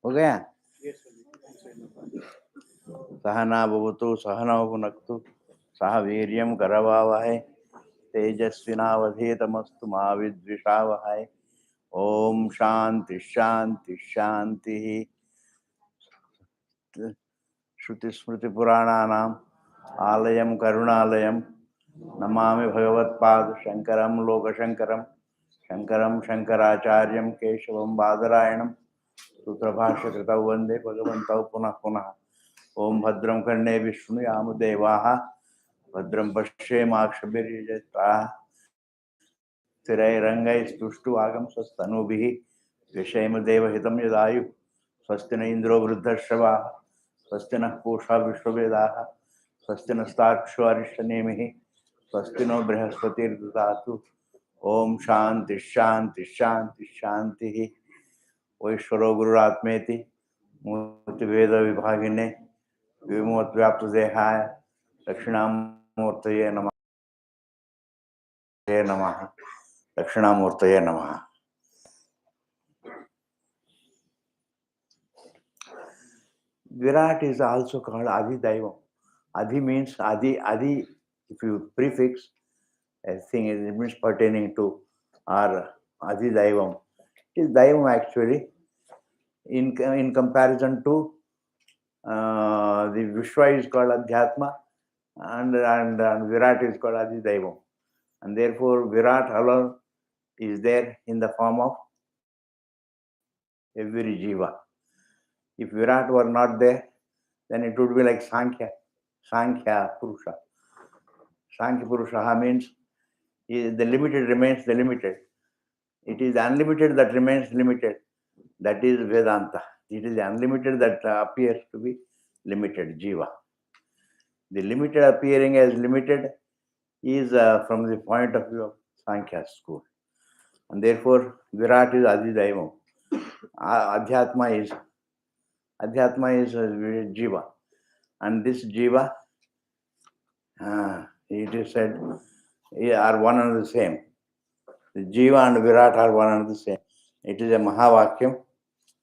हो गया? सहना भवतु सहनौ भुनक्तु सह वीर्यं करवावहै तेजस्विनावधीतमस्तु मा विद्विषावहै। ओम शांति शांति शांति। श्रुतिस्मृतिपुराणानाम् आलयं करुणालयं नमामि भगवत्पाद शंकरं लोकशंकरं शंकरं शंकराचार्यं केशवं बादरायणं सूत्रभाष्यकृतौ वन्दे भगवन्तौ पुनः पुनः। ओम भद्रं कर्णेभिः शृणुयाम देवाः भद्रं पश्येमाक्षभिर्यजत्राः स्थिरैरङ्गैस्तुष्टुवागंसस्तनूभिः विषयेम देवहितं यदायुः। स्वस्ति न इन्द्रो वृद्धश्रवाः स्वस्ति नः पूषा विश्ववेदाः स्वस्ति नस्तार्क्ष्यो अरिष्टनेमिः स्वस्ति नो बृहस्पतिर्दधातु। ओम शांति शांति शांति शांति। वैश्वरो गुरुरात्मेति मूर्तिभेद विभागिने विमोहव्याप्त देहाय दक्षिणामूर्तये नमः नमः दक्षिणामूर्तये नमः। Virat is also called Adi Daivam. Adi means Adi. Adi, if you prefix a thing, it means pertaining to, or Adi Daivam. It is Daivam actually. In comparison to the Vishwa is called Adhyatma, and Virat is called Adi Daivam. And therefore, Virat alone is there in the form of every jiva. If Virat were not there, then it would be like Sankhya Purusha. Sankhya Purusha means the limited remains the limited. It is unlimited that remains limited. That is Vedanta. It is unlimited that appears to be limited, Jiva. The limited appearing as limited is from the point of view of Sankhya school. And therefore, Virat is Adidaivam. Adhyatma is Jiva. And this Jiva, it is said, are one and the same. The Jiva and Virat are one and the same. It is a Mahavakyam.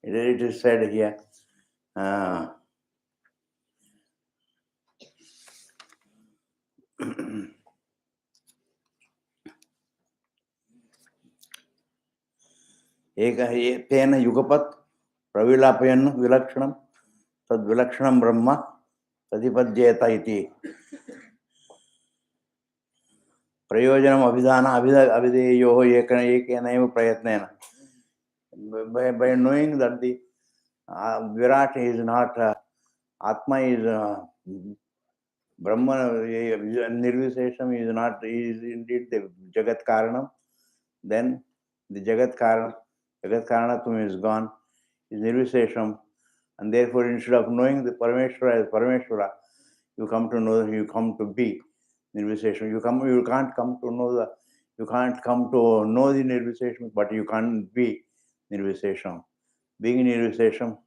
It is said here. तेन युगपत् प्रविलापयन् विलक्षणं तद्विलक्षणं ब्रह्म तदिपद्येत इति। प्रयोजनम् अभिधान अभिधेयोः एकेनैव प्रयत्नेन. By knowing that the Virat is not Atma is Brahma, Nirvishesham is not, is indeed the Jagat Karanam, then the Jagat Karanatum is gone, is Nirvishesham, and therefore instead of knowing the Parameshwara as Parameshwara, you come to be Nirvishesham. You can't come to know the Nirvishesham, but you can't be Nirvishesham. Being Nirvishesham,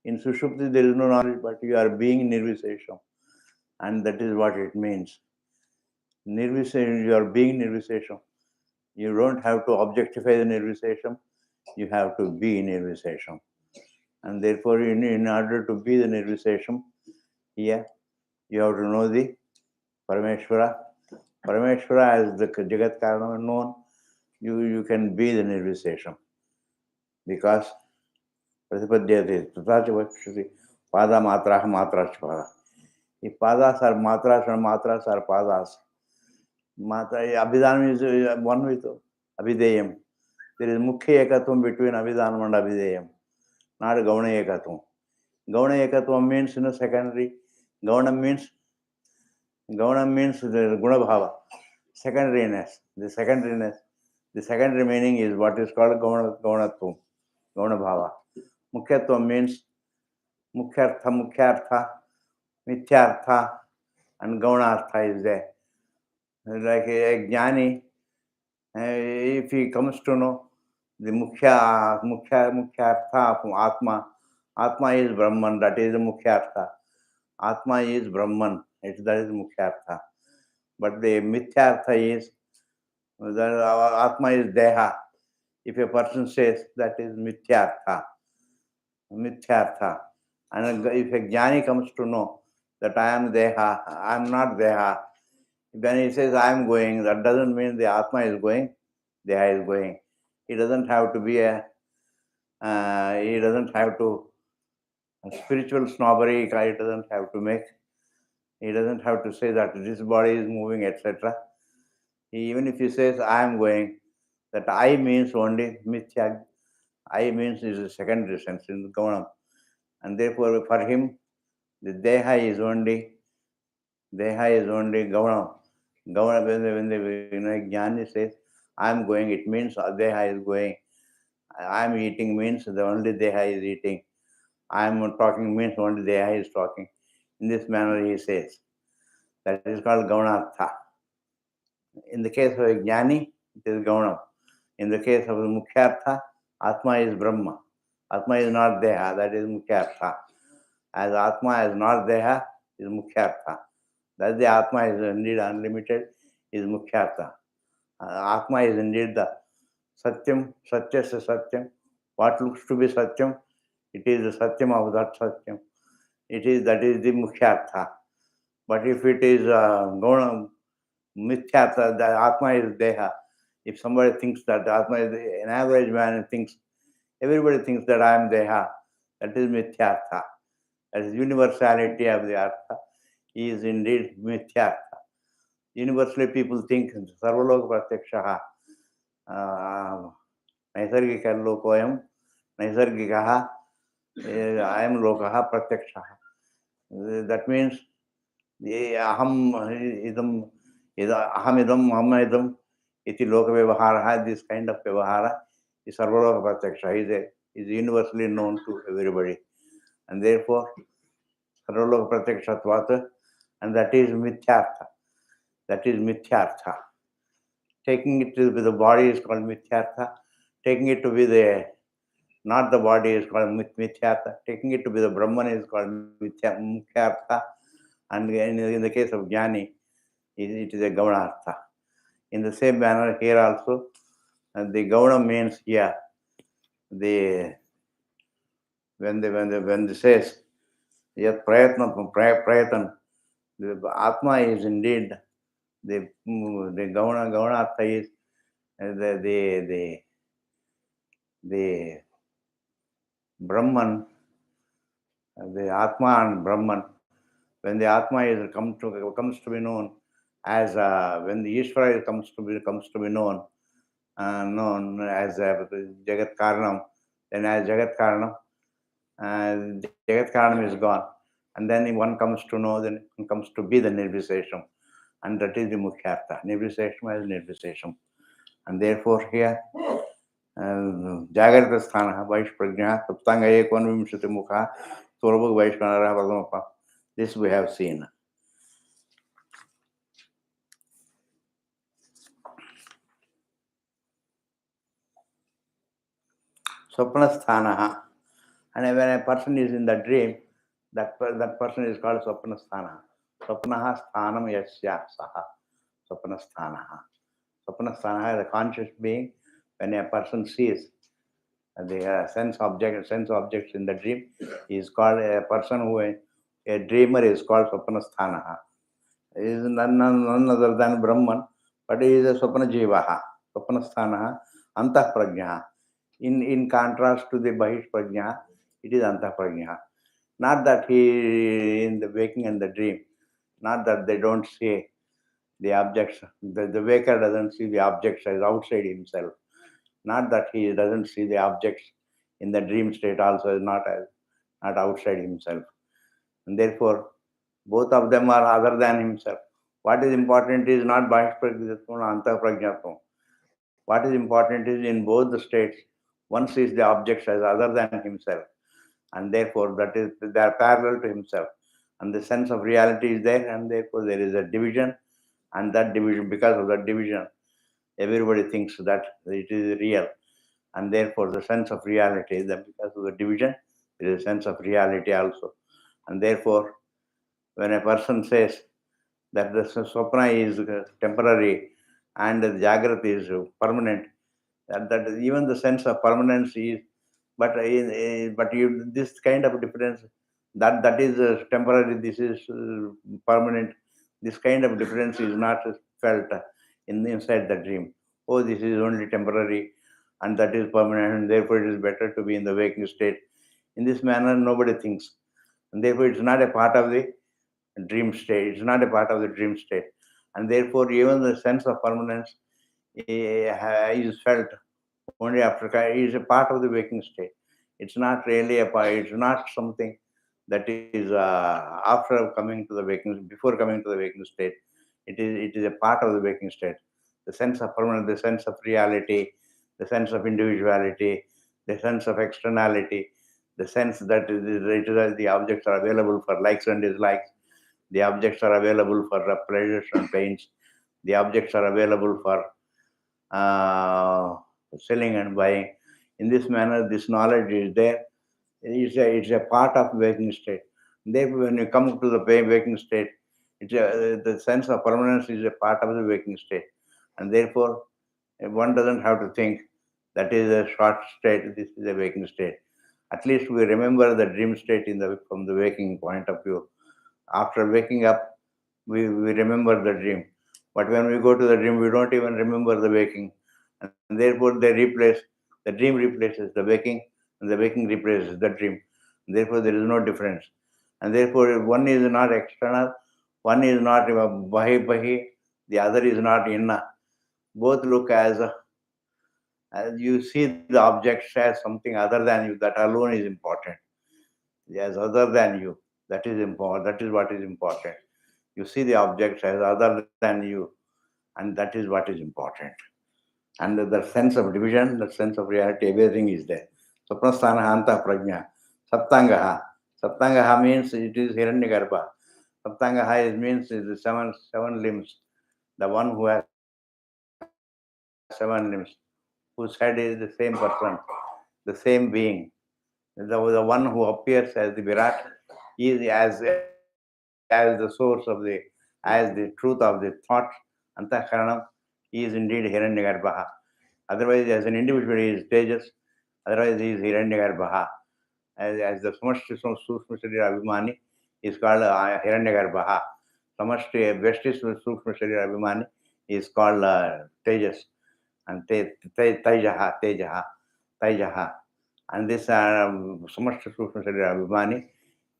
in Sushupti there is no knowledge, but you are being Nirvishesham. And that is what it means. Nirvishesham, you are being Nirvishesham. You don't have to objectify the Nirvishesham, you have to be Nirvishesham. And therefore, in order to be the Nirvishesham, here you have to know the Parameshwara. Parameshwara as the Jagat Karanam known, you can be the Nirvishesham. Because Pratipadyate Tatacha Vakshati Pada Matraha Matracha Pada. If padas are matras and matras are padas, Abhidhanam is one with Abhideyam. There is Mukhya Ekatvam between Abhidhanam and Abhideyam, not Gauna Ekatvam. Gauna Ekatvam means secondary. Gauna means the Guna Bhava, secondariness. The secondary meaning is what is called Gaunatvam, Gauna Bhava. Mukhyatvam means Mukhyartha, Mithyartha, and Gaunartha is there. Like a Jnani, if he comes to know the Mukhyartha from Atma is Brahman, that is the Mukhyartha. Atma is Brahman, that is Mukhyartha. But the Mithyartha is that Atma is Deha. If a person says that is Mithyartha. mithyartha. And if a jnani comes to know that I am deha, I am not deha, when he says I am going, that doesn't mean the atma is going, deha is going. He doesn't have to be he doesn't have to, spiritual snobbery, he doesn't have to make. He doesn't have to say that this body is moving, etc. Even if he says I am going, that I means only mithya. I means is a secondary sense in the Gaunam. And therefore for him, the deha is only Gaunam. Gaunam, when the Jnani says I am going, it means deha is going. I am eating means the only deha is eating. I am talking means only deha is talking. In this manner he says. That is called Gaunartha. In the case of a Jnani, it is Gaunam. In the case of the Mukhyartha, Atma is Brahma. Atma is not Deha, that is Mukhyartha. As Atma is not Deha, is Mukhyartha. That the Atma is indeed unlimited, is Mukhyartha. Atma is indeed the Satyam, Satyasya Satyam. What looks to be Satyam, it is the Satyam of that Satyam. That is the Mukhyartha. But if it is Gaunam, Mithyartha, the Atma is Deha. If somebody thinks that the Atma is an average man thinks, everybody thinks that I am Deha, that is Mithyartha. That is universality of the Artha. He is indeed Mithyartha. Universally people think Sarvaloka Pratyakshaha, Naisargika Lokoyam, Naisargikaha, I am Lokaha Pratyakshaha. That means Aham idam, Aham idam, Aham idam, iti loka vyavahara, this kind of vyavahara is Sarvaloka Pratyaksha. Is universally known to everybody. And therefore, Sarvaloka Pratyakshatvat, and that is Mithyartha. That is Mithyartha. Taking it to be the body is called Mithyartha. Taking it to be not the body is called Mithyartha. Taking it to be the Brahman is called Mukhyartha. And in the case of Jnani, it is a Gaunartha. In the same manner here also, the Gauna means here, when they says yat prayatan, the Atma is indeed the Gaunartha is the Brahman, the Atma and Brahman. When the Atma comes to be known as when the Ishvara comes to be known as Jagat Karanam, then as Jagat Karanam, Jagat Karanam is gone, and then one comes to know, then one comes to be the Nirvisesham, and that is the Mukhyartha. Nirvisesham is Nirvisesham, and therefore here Jagrata Sthana, Vaish Prajna, Saptanga Ekvanvimshati Mukha, Torabhag Vaishvanara Vadamapa. This we have seen. Swapnasthana. And when a person is in the dream, that person is called Swapnasthana. Swapnaha sthanam yasya saha. Swapnasthana. Swapnasthana is a conscious being. When a person sees the sense objects in the dream, he is called a person a dreamer is called Swapnasthana. He is none other than Brahman, but he is a Swapna Jivaha. Swapnasthana Antah Prajna. In contrast to the Bahish Prajna, it is Antah Prajna. Not that he in the waking and the dream, not that they don't see the objects, the waker doesn't see the objects as outside himself. Not that he doesn't see the objects in the dream state also is not outside himself. And therefore, both of them are other than himself. What is important is not Bahish Prajnatvam, Antah Prajnatvam. What is important is in both the states, one sees the objects as other than himself, and therefore they are parallel to himself, and the sense of reality is there, and therefore there is a division, and that division, because of that division, everybody thinks that it is real, and therefore the sense of reality, that because of the division, there is a sense of reality also, and therefore when a person says that the swapna is temporary and the Jagrata is permanent, that even the sense of permanence is But this kind of difference, that is temporary, this is permanent. This kind of difference is not felt inside the dream. Oh, this is only temporary, and that is permanent, and therefore it is better to be in the waking state. In this manner, nobody thinks, and therefore it's not a part of the dream state. It's not a part of the dream state, and therefore even the sense of permanence is felt only after. Is a part of the waking state. It's not really a part. It's not something that is after coming to the waking, before coming to the waking state. It is a part of the waking state. The sense of permanence, the sense of reality, the sense of individuality, the sense of externality, the sense that the objects are available for likes and dislikes, the objects are available for pleasures and pains, the objects are available for selling and buying. In this manner, this knowledge is there. It's a part of waking state. Therefore, when you come to the waking state, the sense of permanence is a part of the waking state, and therefore one doesn't have to think that is a short state. This is a waking state. At least we remember the dream state from the waking point of view. After waking up, we remember the dream. But when we go to the dream, we don't even remember the waking. And therefore, the dream replaces the waking, and the waking replaces the dream. And therefore, there is no difference. And therefore, one is not external, one is not bahi, the other is not inna. Both look as you see the objects as something other than you, that alone is important. As other than you, that is important. That is what is important. You see the objects as other than you, and that is what is important. And the sense of division, the sense of reality, everything is there. Sapnasthana anta prajna. Saptangaha. Saptangaha means it is Hiranyagarbha. Saptangaha means it is seven limbs. The one who has 7 limbs, whose head is the same person, the same being. The one who appears as the Virat is as the source of as the truth of the thought, Antakaranam, he is indeed Hiranyagarbha. Otherwise, as an individual, he is Tejas. Otherwise, he is Hiranyagarbha. As the Samashti Sukshma Sharira Abhimani is called Hiranyagarbha. Samashti Veshti Sukshma Sharira Abhimani is called Tejas. And Tejaha. And this Samashti Sukshma Sharira Abhimani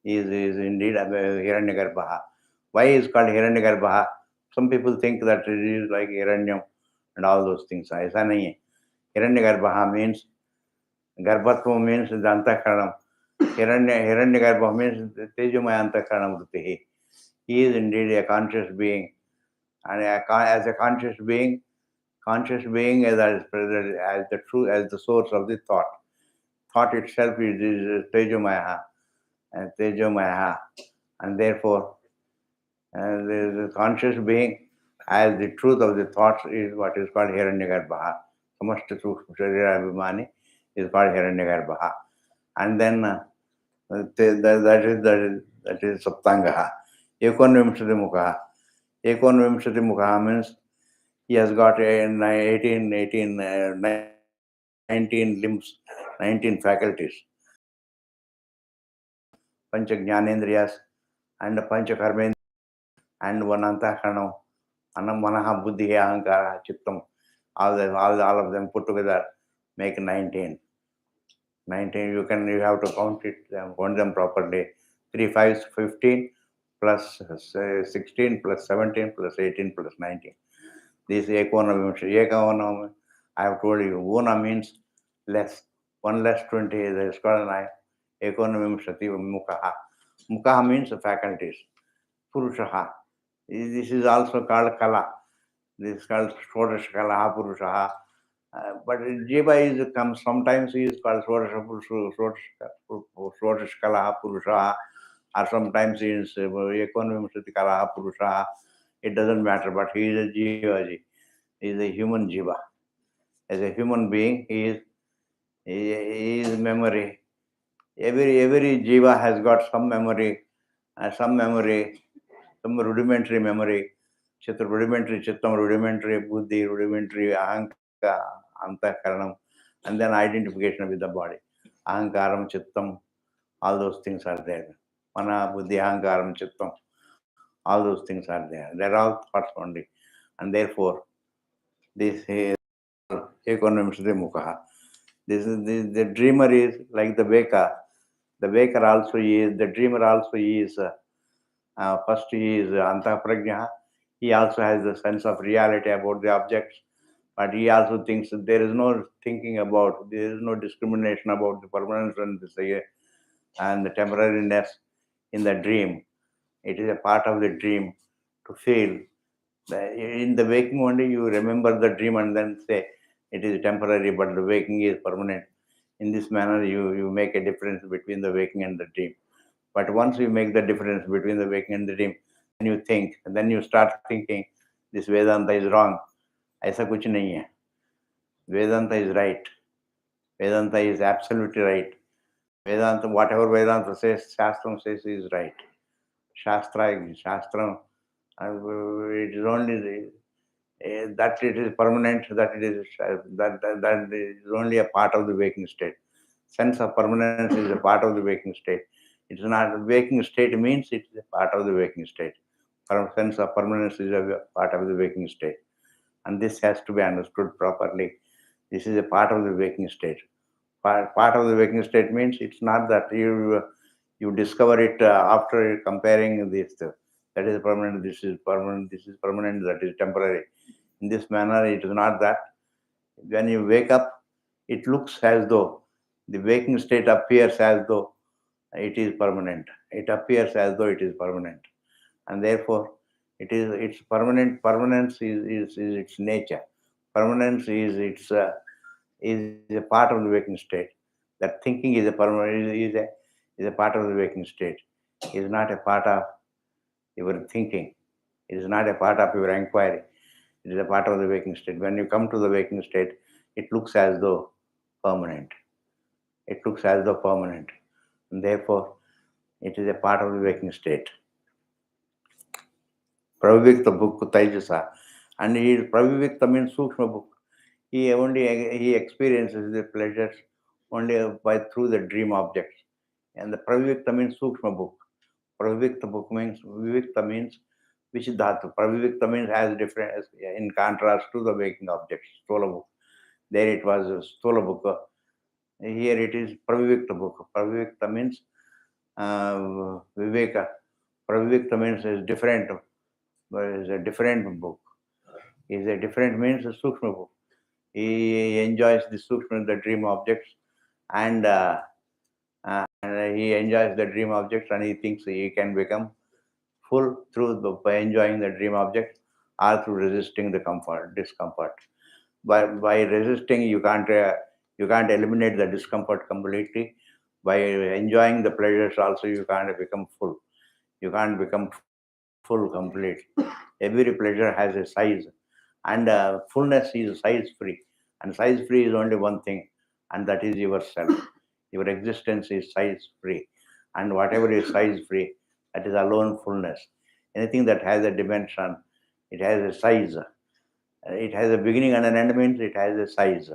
is indeed Hiranyagarbha. Why is called Hiranyagarbha? Some people think that it is like Hiranyam and all those things. Aisa nahi hai. Hiranyagarbha means, Garbhatva means the Antakaranam. Hiranyagarbha means Tejumaya Antakaranam Vritihi. He is indeed a conscious being. And as a conscious being as the truth, as the source of the thought. Thought itself is Tejumaya. And therefore, the conscious being as the truth of the thoughts is what is called Hiranyagarbha. Samashta Sukshma Sharira Abhimani is called Hiranyagarbha. And then that is Saptangaha. Ekonvimshati Mukha. Ekonvimshati Mukha means he has got 19 limbs, 19 faculties. Pancha Jnanendriyas and Pancha Karmendriyas and one Antakaranam, Anam Manaha Buddhi Ahankara Chittam. All of them put together make 19. 19, you have to count them properly. 3 5 15 plus 16 plus 17 plus 18 plus 19. This Ekona, I have told you, Una means less. 1 less 20 is called Ekonavimshati Mukaha. Mukaha means faculties. Purushaha. This is also called Kala. This is called Shodash Kalaha Purushaha. But Jiva comes, sometimes he is called Shodash Kalaha Purushaha, or sometimes he is Ekonavimshati Kalaha Purushaha. It doesn't matter, but he is a Jiva. He is a human Jiva. As a human being, he is memory. Every Jiva has got some memory, some rudimentary memory, rudimentary Chittam, rudimentary Buddhi, rudimentary Ahanka, Antakaranam, and then identification with the body. ahankaram, chittam, all those things are there. Mana, buddhi, ahankaram, chittam, all those things are there. They're all thoughts only. And therefore, this ekonimishde mukha. This is the dreamer is like the baker. The baker also is, the dreamer also is, first he is antaprajna. He also has the sense of reality about the objects, but he also thinks that there is no thinking about, there is no discrimination about the permanence and the temporariness in the dream. It is a part of the dream to feel. In the waking only you remember the dream and then say it is temporary, but the waking is permanent. In this manner, you make a difference between the waking and the dream. But once you make the difference between the waking and the dream, then you think, and then you start thinking, this Vedanta is wrong. ऐसा कुछ नहीं है. Vedanta is right. Vedanta is absolutely right. Vedanta, whatever Vedanta says, Shastram says is right. Shastram, it is only that it is permanent, that it is that is only a part of the waking state. Sense of permanence is a part of the waking state. It is not waking state means it is a part of the waking state. Sense of permanence is a part of the waking state, and this has to be understood properly. This is a part of the waking state. Part of the waking state means it's not that you discover it after comparing this. That is permanent. This is permanent. This is permanent. That is temporary. In this manner, it is not that. When you wake up, it looks as though the waking state appears as though it is permanent. It appears as though it is permanent, and therefore, it's permanent. Permanence is its nature. Permanence is a part of the waking state. That thinking is a permanent is a part of the waking state. It is not a part of your thinking. It is not a part of your inquiry. It is a part of the waking state. When you come to the waking state, it looks as though permanent. It looks as though permanent. And therefore, it is a part of the waking state. Pravivikta book Taijasa. And Pravivikta means Sukshma book. He experiences the pleasures only through the dream objects. And the Pravivikta means Sukshma book. Pravivikta book means Vivikta means which dhatu. Pravivikta means has different, in contrast to the waking objects, Stola book. There it was Stola book. Here it is Pravivikta book. Pravivikta means Viveka. Pravivikta means is different, but is a different book. Is a different means a Sukshma book. He enjoys the Sukshma, the dream objects, and he enjoys the dream objects, and he thinks he can become full by enjoying the dream object or through resisting the discomfort. By resisting, you can't eliminate the discomfort completely. By enjoying the pleasures also, you can't become full. You can't become full complete. Every pleasure has a size, and fullness is size free. And size free is only one thing, and that is yourself. Your existence is size free, and whatever is size free, that is alone fullness. Anything that has a dimension, it has a size. It has a beginning and an end means it has a size.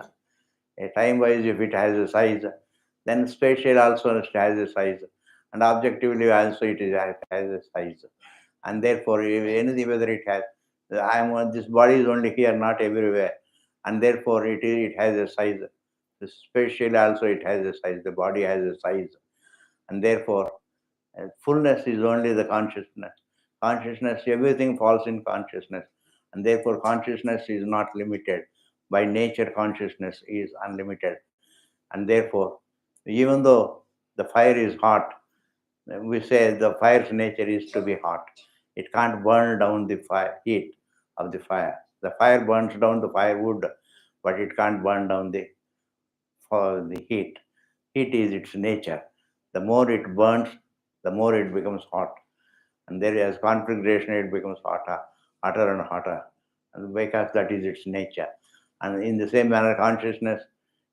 A time-wise, if it has a size, then spatial also has a size, and objectively also it has a size. And therefore, anything whether it has, this body is only here, not everywhere, and therefore it has a size. The spatial also it has a size. The body has a size, and therefore fullness is only the consciousness. Consciousness, everything falls in consciousness, and therefore consciousness is not limited. By nature, consciousness is unlimited, and therefore, even though the fire is hot, we say the fire's nature is to be hot. It can't burn down the heat of the fire. The fire burns down the firewood, but it can't burn down the heat. Heat is its nature. The more it burns, the more it becomes hot. And there is conflagration, it becomes hotter and hotter. And because that is its nature. And in the same manner, consciousness,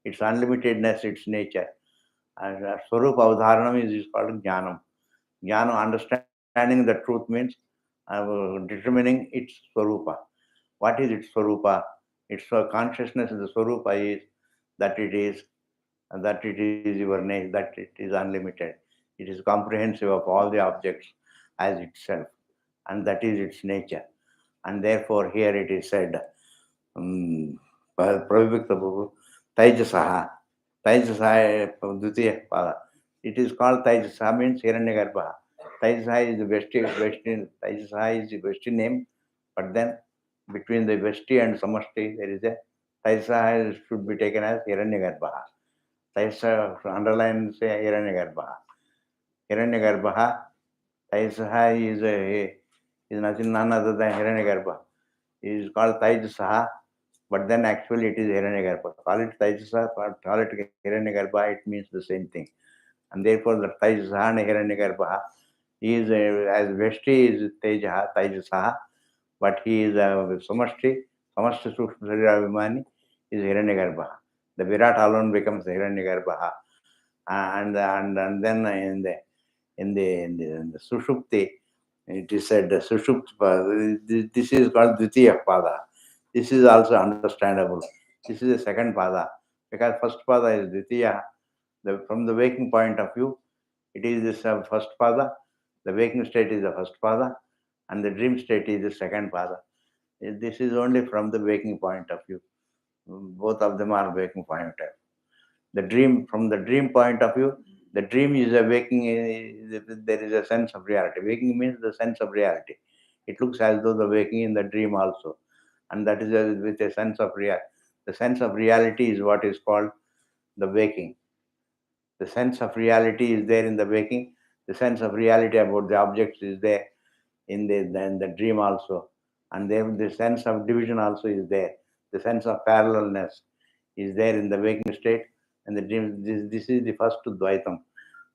its unlimitedness, its nature. And Swarupa Avdharanam is called Jnanam. Jnana, understanding the truth means determining its Swarupa. What is its Swarupa? Its consciousness, the Swarupa is that it is that it is your nature, that it is unlimited. It is comprehensive of all the objects as itself, and that is its nature. And therefore, here it is said, Pravivakta Taijasaha. Taijasaha Dvitiya Pada. It is called Taijasaha, means Hiranyagarbha. Taijasaha is the Vesti, Taijasaha is the Vesti name, but then between the Vesti and Samashti, there is a Taijasaha should be taken as Hiranyagarbha. Taisa underline say Hiranyagarbha. Hiranyagarbha, Taisaha is nothing none other than Hiranyagarbha. It is called Taijasaha, but then actually it is Hiranyagarbha. Call it Taijasaha, call it Hiranyagarbha, it means the same thing. And therefore the Taijasaha and Hiranyagarbha is as Veshti is Tejaha, Taijasaha, but he is Samashti Sukshma is Hiranyagarbha. The Virat alone becomes Hiranyagarbha. And then in the Sushupti, it is said Sushupti, this is called Dvitiya Pada. This is also understandable. This is the second Pada, because first Pada is Dvitiya. From the waking point of view, it is this first Pada. The waking state is the first Pada, and the dream state is the second Pada. This is only from the waking point of view. Both of them are waking point of view. The dream, from the dream point of view, the dream is a waking, there is a sense of reality. Waking means the sense of reality. It looks as though the waking in the dream also. And that is with a sense of reality. The sense of reality is what is called the waking. The sense of reality is there in the waking. The sense of reality about the objects is there in the dream also. And then the sense of division also is there. The sense of parallelness is there in the waking state and the dream. This is the first Dvaitam.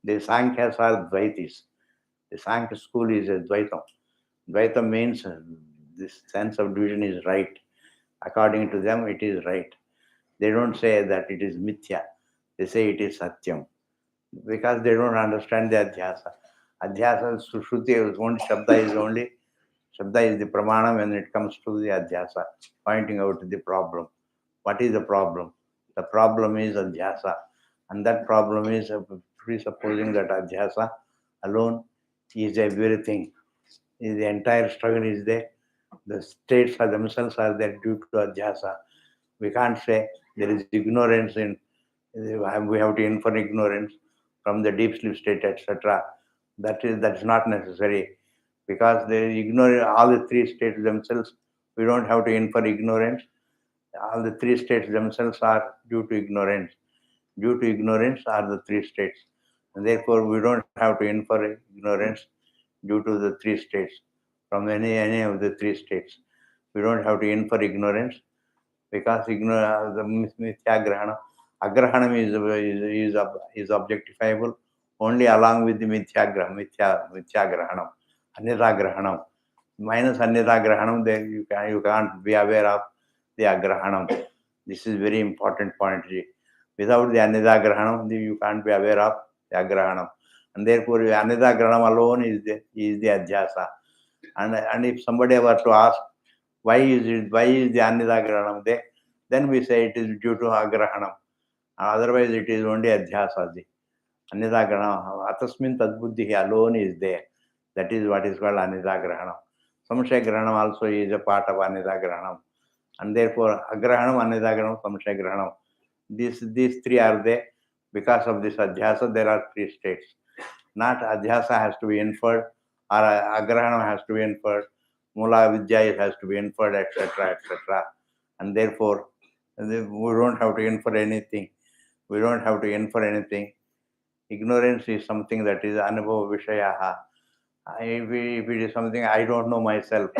The Sankhya's are Dvaitis. The Sankhya school is a Dvaitam. Dvaitam means this sense of division is right. According to them, it is right. They don't say that it is Mithya. They say it is Satyam. Because they don't understand the Adhyasa. Adhyasa, Sushruti, only Shabda is the Pramana when it comes to the Adhyasa, pointing out the problem. What is the problem? The problem is Adhyasa. And that problem is presupposing that Adhyasa alone is everything. The entire struggle is there. The states are themselves are there due to Adhyasa. We can't say there is ignorance in, we have to infer ignorance from the deep sleep state, etc. That's not necessary, because they ignore all the three states themselves. We don't have to infer ignorance. All the three states themselves are due to ignorance. Due to ignorance are the three states. And therefore, we don't have to infer ignorance due to the three states, from any of the three states. We don't have to infer ignorance, because the mithya agrahanam is objectifiable only along with the mithya grahanam, anidha grahanam. Minus anidha grahanam, then you can't be aware of the agrahanam. This is very important point. Without the anidha grahanam, you can't be aware of the agrahanam, and therefore the anidha grahanam alone is the adhyasa. And if somebody were to ask why is the anidha grahanam there, then we say it is due to agrahanam. Otherwise, it is only adhyasa. Anidha grahanam, atasmin tadbuddhi alone is there. That is what is called anidha grahanam. Samshaya grahanam also is a part of anidha grahanam. And therefore, agrahanam, anidha grahanam, samshaya grahanam. These three are there. Because of this adhyasa, there are three states. Not adhyasa has to be inferred, or agrahanam has to be inferred, mula vidya has to be inferred, etc., etc. And therefore, we don't have to infer anything. We don't have to infer anything. Ignorance is something that is anubhava vishayaha. If it is something I don't know myself,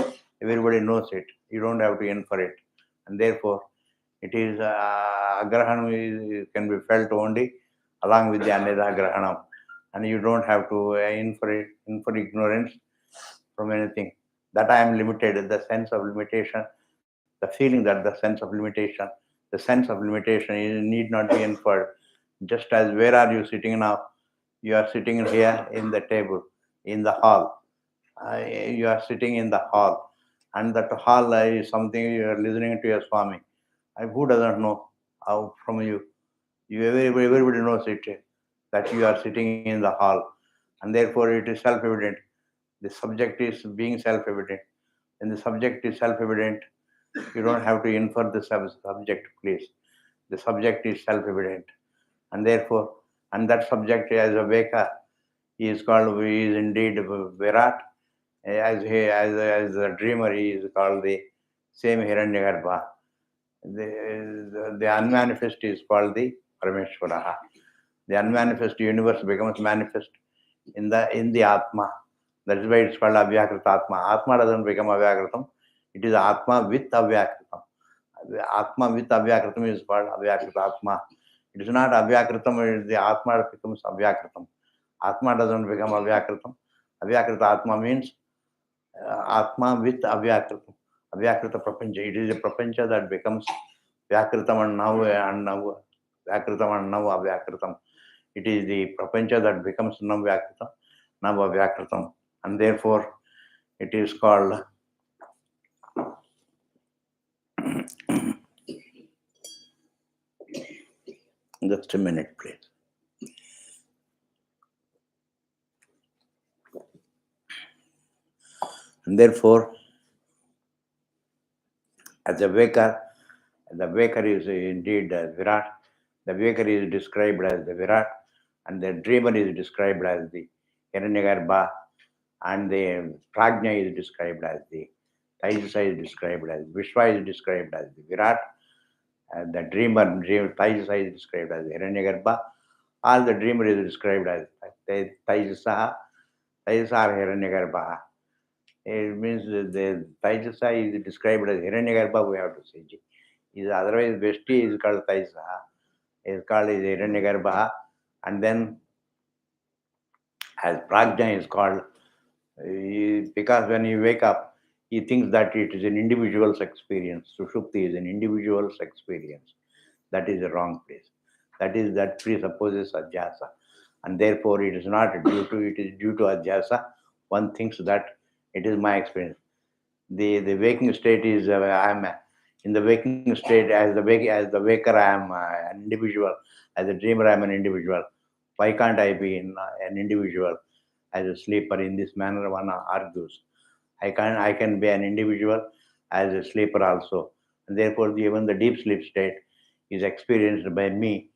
everybody knows it. You don't have to infer it. And therefore, it is agrahanam can be felt only along with the anidha grahanam. And you don't have to infer ignorance from anything. That I am limited, the sense of limitation, the feeling that the sense of limitation need not be inferred. Just as where are you sitting now? You are sitting here in the table, in the hall. You are sitting in the hall, and that hall is something you are listening to your Swami. Who doesn't know how from you? Everybody knows it, that you are sitting in the hall, and therefore it is self-evident. The subject is being self-evident. When the subject is self-evident, you don't have to infer the subject, please. The subject is self-evident, and therefore, and that subject as a Veka, he is indeed Virat. As a dreamer, he is called the same Hiranyagarbha. The unmanifest is called the Parameshwara. The unmanifest universe becomes manifest in the Atma. That is why it's called Avyakrita Atma. Atma doesn't become Avyakritam. It is Atma with Avyakritam. Atma with Avyakritam is called Avyakrita Atma. It is not Avyakritam, the Atma becomes Avyakritam. Atma doesn't become Avyakritam. Avyakrita Atma means Atma with Avyakritam. Avyakrita Prapancha. It is a Prapancha that becomes Vyakritam and now Vyakritam and now Avyakritam. It is the Prapancha that becomes Vyakritam, now Avyakritam. And therefore, it is called just a minute, please. And therefore, as a waker, the waker is indeed Virat. The waker is described as the Virat, and the dreamer is described as the Hiranyagarbha, and the Prajna is described as the Taijasa is described as Vishwa is described as the Virat, and the dreamer Taijasa is described as the Hiranyagarbha. All the dreamer is described as Taijasa or Hiranyagarbha. It means the Taijasa is described as Hiranyagarbha, we have to say. Is otherwise Vesti is called Taijasa, is called as Hiranyagarbha, and then as Prajna is called, because when you wake up, he thinks that it is an individual's experience. Sushupti is an individual's experience. That is the wrong place. That presupposes adhyasa, and therefore it is not due to it is due to adhyasa. One thinks that it is my experience. The waking state is I am in the waking state as the waker I am an individual. As a dreamer I am an individual. Why can't I be an individual as a sleeper? In this manner one argues. I can be an individual as a sleeper also, and therefore even the deep sleep state is experienced by me,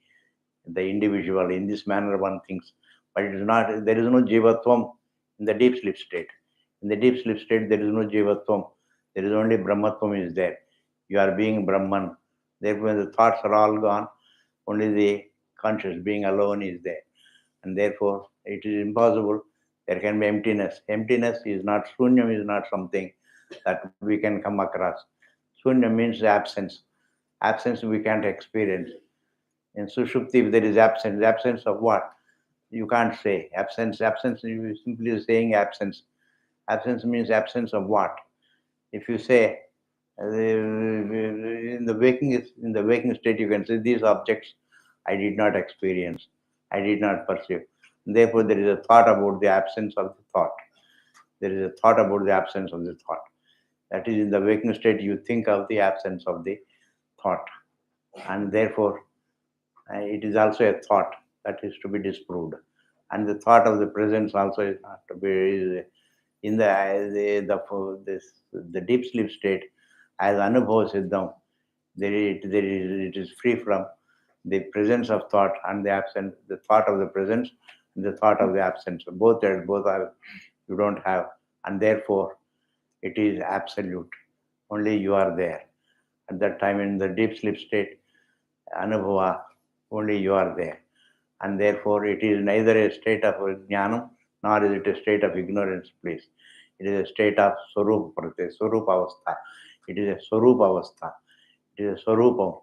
the individual. In this manner one thinks, but it is not. There is no jivatvam in the deep sleep state. In the deep sleep state there is no jivatvam. There is only brahmatvam is there. You are being Brahman. Therefore, when the thoughts are all gone, only the conscious being alone is there, and therefore it is impossible. There can be emptiness. Emptiness is not, shunyam is not something that we can come across. Shunya means absence. Absence we can't experience. In Sushupti, if there is absence, absence of what? You can't say. Absence, you simply saying absence. Absence means absence of what? If you say, in the waking state, you can say these objects I did not experience, I did not perceive. Therefore, there is a thought about the absence of the thought. There is a thought about the absence of the thought. That is, in the waking state, you think of the absence of the thought, and therefore, it is also a thought that is to be disproved. And the thought of the presence also is not to be in the deep sleep state, as Anubhava Siddham, it is free from the presence of thought and the absence, the thought of the presence and the thought of the absence. Both are you don't have, and therefore it is absolute. Only you are there. At that time in the deep sleep state, Anubhava, only you are there. And therefore it is neither a state of jnanam nor is it a state of ignorance, please. It is a state of Swarup Prate, Swarup Avastha. It is a Swarup Avastha. It is a Swarupam.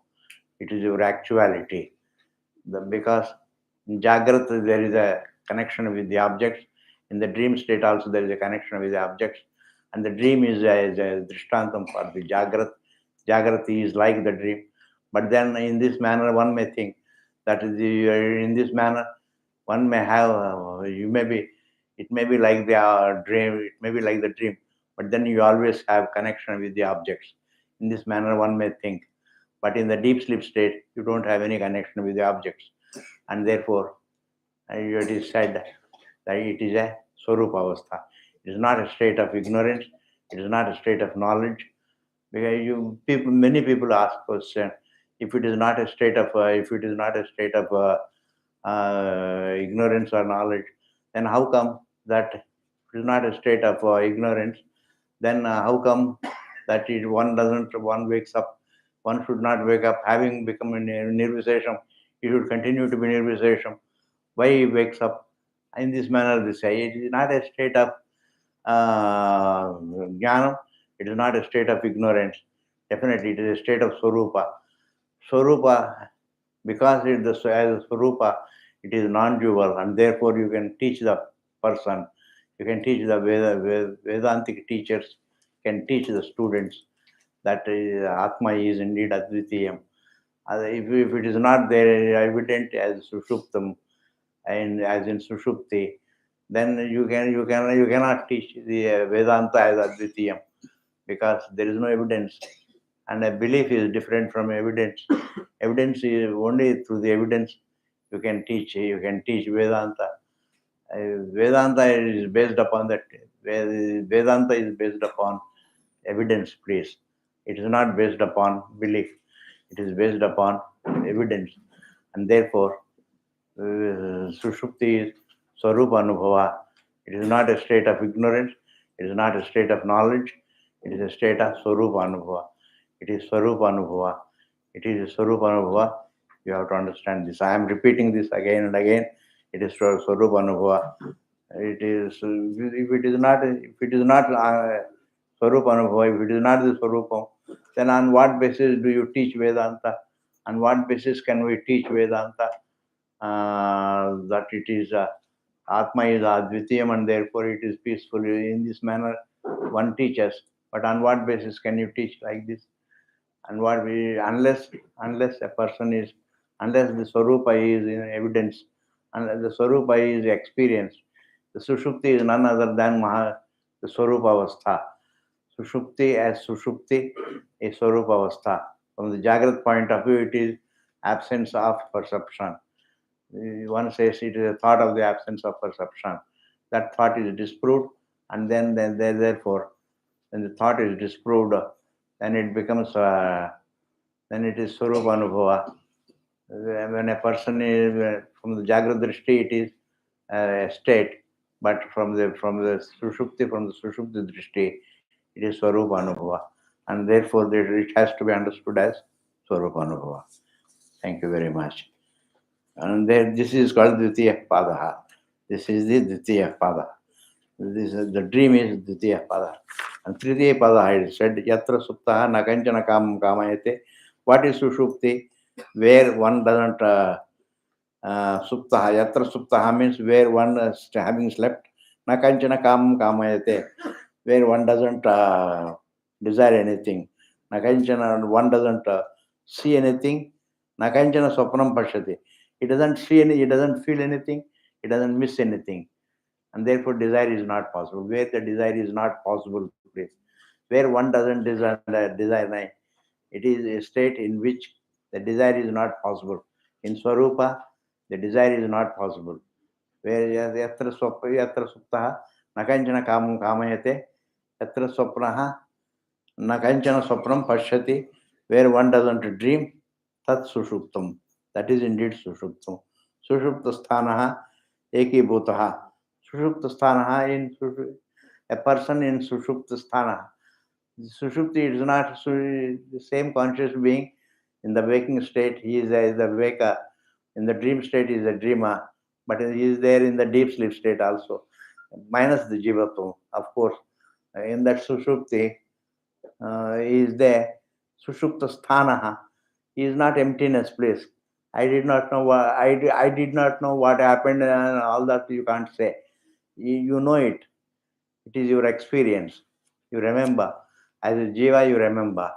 It is your actuality. Because in Jagrat there is a connection with the objects. In the dream state also there is a connection with the objects. And the dream is a drishtantam for the Jagrat. Jagrati is like the dream. But then in this manner one may think that in this manner one may have, it may be like the dream, it may be like the dream, but then you always have connection with the objects. In this manner one may think, But in the deep sleep state, you don't have any connection with the objects. And therefore, it is said that it is a Swarupa Avastha. It is not a state of ignorance. It is not a state of knowledge. Because many people ask question, if it is not a state of ignorance or knowledge, then how come that it is not a state of ignorance? Then how come that one wakes up, one should not wake up having become a nirvisesham, he should continue to be nirvisesham. Why he wakes up in this manner? They say it is not a state of jnanam, it is not a state of ignorance. Definitely, it is a state of Swarupa. Swarupa, because it is as Swarupa, it is non-dual, and therefore you can teach the person, you can teach the Vedantic teachers, can teach the students that Atma is indeed Advitiyam. If it is not there evident as Sushuptam and as in Sushupti, then you cannot teach the Vedanta as Advitiyam, because there is no evidence, and a belief is different from evidence. Evidence is only through the evidence you can teach Vedanta. Vedanta is based upon that. Vedanta is based upon evidence, please. It is not based upon belief. It is based upon evidence, and therefore Sushupti is Swarupa Anubhava. It is not a state of ignorance. It is not a state of knowledge. It is a state of Swarupa Anubhava. It is Swarupa Anubhava. It is Swarupa Anubhava. You have to understand this. I am repeating this again and again. It is Swarupa Anubhava. It is, if it is not Swarupa Anubhava, if it is not the Swarupam, then on what basis do you teach Vedanta? On what basis can we teach Vedanta? That it is Atma is Advitiyam, and therefore it is peaceful. In this manner, one teaches. But on what basis can you teach like this? And unless a person is, unless the Swarupa is in evidence, and the Swarupa is experienced, the Sushupti is none other than the Swarupa Avastha. Sushupti as Sushupti is Swarupa Avastha. From the Jagrat point of view, it is absence of perception. One says it is a thought of the absence of perception. That thought is disproved, and then therefore, when the thought is disproved, then it becomes then it is Swarupa Anubhava. When a person is from the Jagrata Drishti, it is a state, but from the Sushupti Drishti, it is Swarupa Anubhava, and therefore it has to be understood as Swarupa Anubhava. Thank you very much. And this is called Dvitiya Pada. This is the Dvitiya Pada. The dream is Dvitiya Pada. And Tritiya Pada, I said, Yatra Suptaha Nakanchana Kam Kamayate. What is Sushupti? Where one doesn't Suptaha. Yatra Suptaha means where one is having slept. Nakanchana Kam Kamayate. Where one doesn't desire anything. Nakanchana, one doesn't see anything. Nakanchana Swapnam Pashati. He doesn't see any, he doesn't feel anything, he doesn't miss anything. And therefore desire is not possible. Where the desire is not possible, place. Where one doesn't desire, it is a state in which the desire is not possible. In Swarupa, the desire is not possible. Where yatra suptaha nakanchana kamam kamayate, yatra swapnaha nakanchana swapnam pashyati, where one doesn't dream, tat sushuptam. That is indeed Sushuptam. Sushupta sthanaha ekibhutaha. Sushupta sthanaha, a person in Sushupta sthana. Sushupti is not the same conscious being in the waking state. He is the waker. In the dream state, he is a dreamer. But he is there in the deep sleep state also, minus the jivatvam, of course. In that Sushupti, he is there. Sushupta sthanaha. He is not emptiness place. I did not know I did not know what happened, and all that you can't say. You know it. It is your experience. You remember. As a jiva, you remember.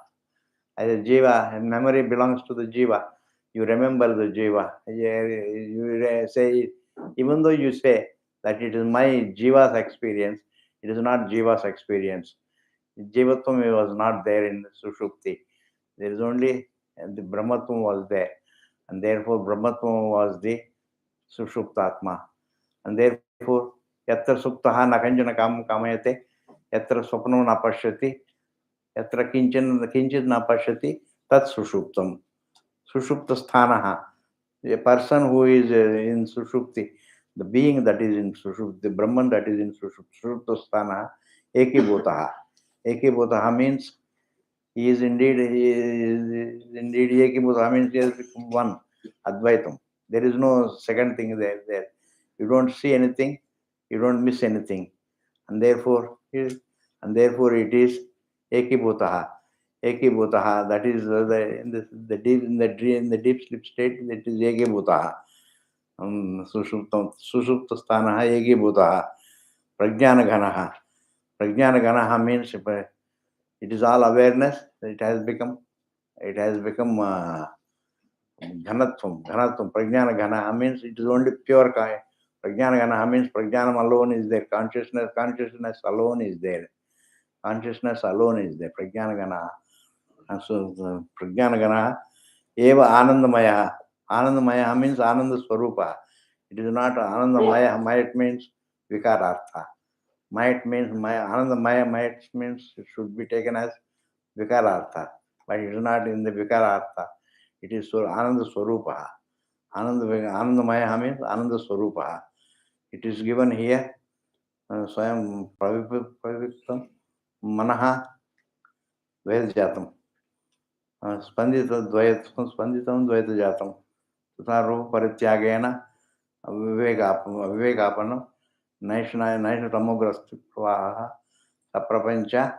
As a jiva, memory belongs to the jiva. You remember the jiva. You say, even though you say that it is my jiva's experience, it is not jiva's experience. Jivatvam was not there in Sushupti. There is only and the Brahmatma was there, and therefore Brahmatma was the Sushuptatma. And therefore, yatra suptaha nakanjana kam kamayate, yatra swapno na pashyati, yatra kinchit na pashyati, tat sushuptam. Sushupta sthanaha. A person who is in Sushupti, the being that is in Sushupti, the Brahman that is in Sushupta sthanaha, ekibhutaha. Ekibhutaha means he is indeed ekibhutaha means he has become one, Advaitam. There is no second thing there. You don't see anything, you don't miss anything, and therefore it is ekibhutaha. Ekibhutaha, that is in the deep sleep state, that is ekibhutaha. Sushupta sthanaha ekibhutaha. Prajnana Ganaha means it is all awareness. It has become Ghanatvam. Prajnana Ganaha means it is only pure Kaya. Prajnana Ganaha means Prajnanam alone is there. Consciousness alone is there. Prajnana Ganaha. And so Prajnana Ganaha eva Anandamaya. Anandamaya means Ananda Swarupa. It is not Anandamaya. Might means Vikarartha. Might means Anandamaya. Might means it should be taken as Vikarartha. But it is not in the Vikarartha. It is Ananda Swarupa. Anandamaya means Ananda Swarupa. It is given here. Swayam Praviktam Manaha Vedjatam. Spanditam Dvaita Jatam. Tutaru Parityagena Vivekapana Naishna Tamograstu Praha Saprapancha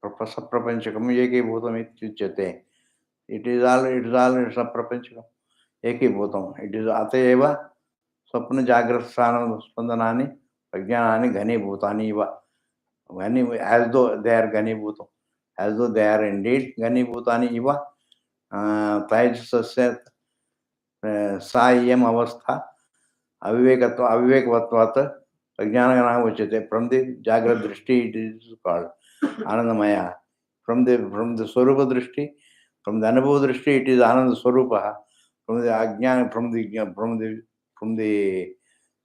Saprapanchakam Ekibhutam Ityuchyate. It is all Saprapanchakam Ekibhutam. It is Ateva Swapna Jagrasana Spandanani Prajnanani Ghani Bhutani Iva. As though they are Ghani Bhutam. As though they are indeed Ghani Bhutani Iva. Prajsasya Sayam Avastha Avivekvatvat Prajnanagana Uchate. From the Jagra Drishti it is called Anandamaya. From the Swarupa Drishti, from the Anubhava Drishti it is Ananda Swarupa. From the Ajnana, from the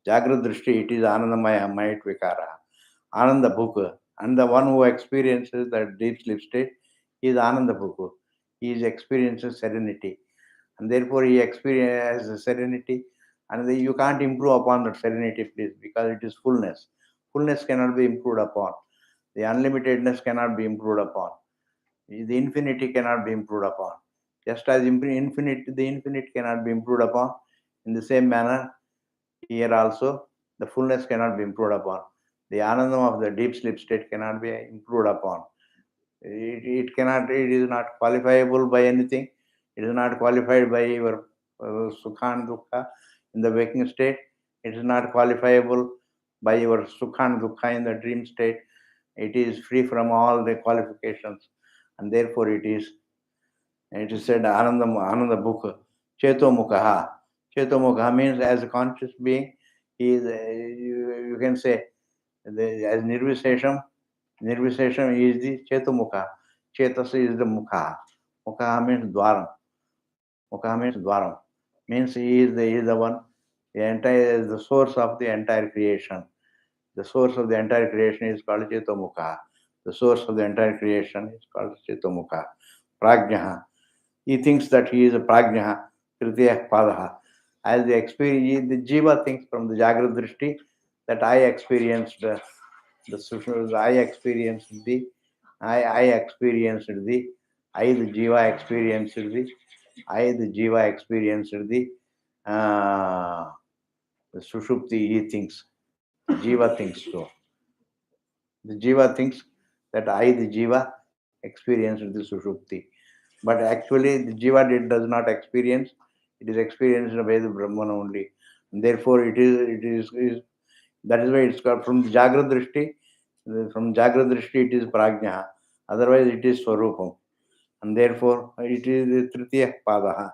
Jagra Drishti it is Anandamaya, Mayat Vikara. Ananda Bhuka. And the one who experiences that deep sleep state is Ananda Bhuka. He experiences serenity. And therefore he experiences serenity, and you can't improve upon that serenity, please, because it is fullness. Fullness cannot be improved upon. The unlimitedness cannot be improved upon. The infinity cannot be improved upon. Just as the infinite cannot be improved upon, in the same manner, here also, the fullness cannot be improved upon. The anandam of the deep sleep state cannot be improved upon. It is not qualifiable by anything. It is not qualified by your sukha and dukkha in the waking state. It is not qualifiable by your sukha and dukkha in the dream state. It is free from all the qualifications, and therefore it is said Ananda Bhukha, Cheto Mukha. Cheto Mukha means as a conscious being, he is, you can say, as Nirvisesham. Nirvisesham is the Cheto Mukha. Chetasa is the Mukha. Mukha means Dwaram. Means he is the one, the source of the entire creation. The source of the entire creation is called Chetomukha. The source of the entire creation is called Chetomukha. Prajnaha. He thinks that he is a Prajnaha, Tritiya Padaha. As the Jiva thinks from the Jagrata Drishti that I experienced the Jiva experienced the Sushupti. He thinks. Jiva thinks so. The Jiva thinks that the Jiva, experienced the Sushupti. But actually, the Jiva does not experience. It is experienced by the Brahman only. And therefore, that is why it's called from the Jagra Drishti. From Jagra Drishti, it is Prajna. Otherwise, it is Swarupam. And therefore, it is the Tritiya Padaha.